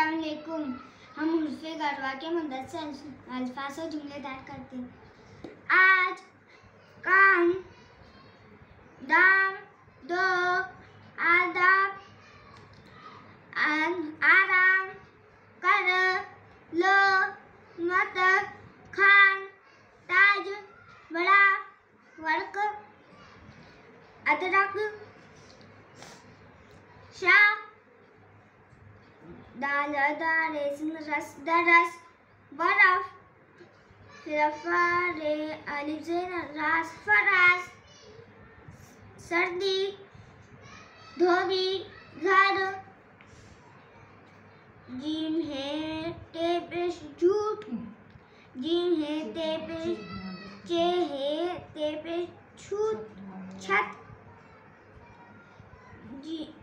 अस्सलाम वालेकुम। हम हुर्फ़े गरवा के मुद्दत से अल्फाज और जुमले तैयार करते हैं। आज काम दाम दो आदाब आराम कर लो मत खान ताज बड़ा वर्क अदरक शाह दाल रेसिन रस दरस बर्फ फिरफारे अलिफ ज़ेन रास फरास सर्दी धोबी घर जीम है ते पेश झूठ जीम है ते पेश चे है ते पेश छूट छत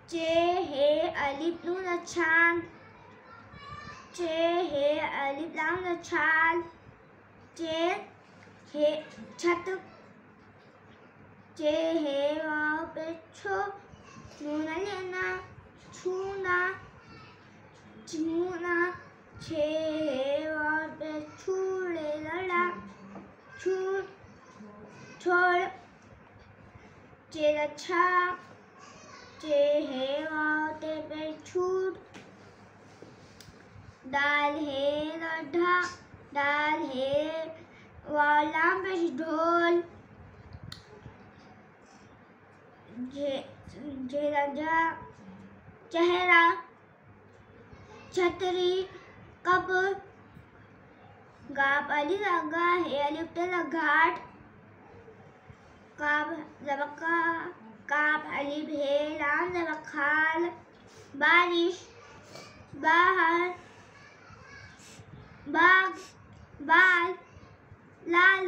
चे है अलिफ नून चांद चे है अलिफ लाम छाल चे है छत चे है वाव पे छो नून लेना छूना छूना छे है वाव पे छूले लड़ा छूट छोड़ चे अच्छा चे है वाव ते पे छूट दाल है लड्ढा दाल है वाला पे ढोल जेरा चेहरा छतरी कप गाप अली लगा है अलिफ घाट काब जबका काप अलिफ है लाम जबखाल बारिश बाहर बाग बाल लाल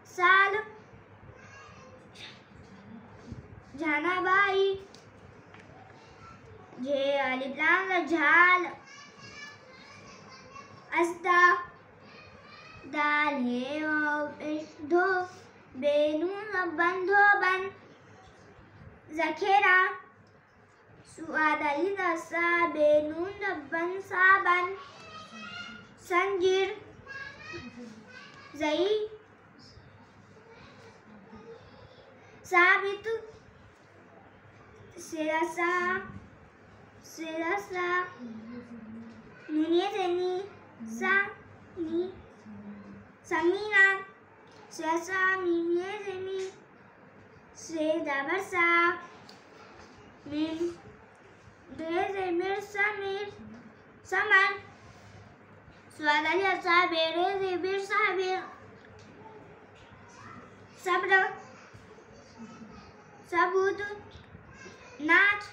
साल झानाबाई जे अलिफ लाम झाल अस्ता दाल है दो बेनून बंधो बन जखेरा सुआद अली नसा बेनून बन साबन संजीर जई साबित सिरसा सिरसा नुनिया जनी सा नी समीना सिरसा नुनिया जनी से दबरसा मिन दे जमीर समीर समर स्वादाली साबिर ज़िबिर साबिर सब्र सबूत नाच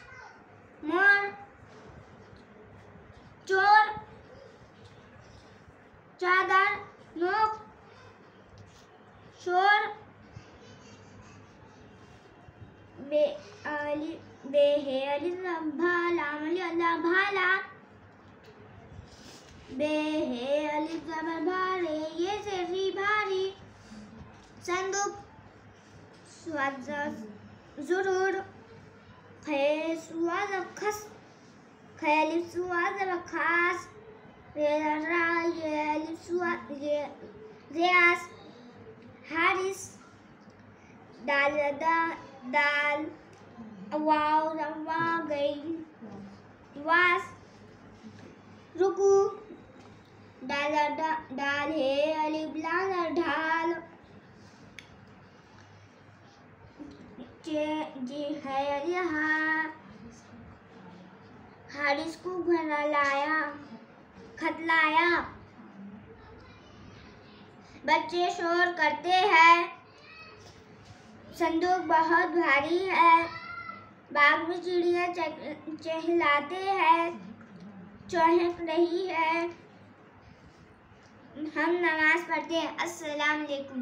मोर चोर चादर नोक शोर बे है अली भाला अली अल्लाह भाला बे है अलिफ ज़बर भारे ये से भारी संदूक स्वाद ज़रूर खे स्वाद खस खे अलिफ स्वाद खास रा ये अलिफ स्वाद ये रियास हारिस दाल दाल वाव रवा गई वास रुकू दाल है अलिफ लाम ढाल जी है यहाँ हारिस को घर लाया खत लाया बच्चे शोर करते हैं संदूक बहुत भारी है बाग में चिड़िया चहलाते हैं चहक रही है हम नमाज पढ़ते हैं। अस्सलाम वालेकुम।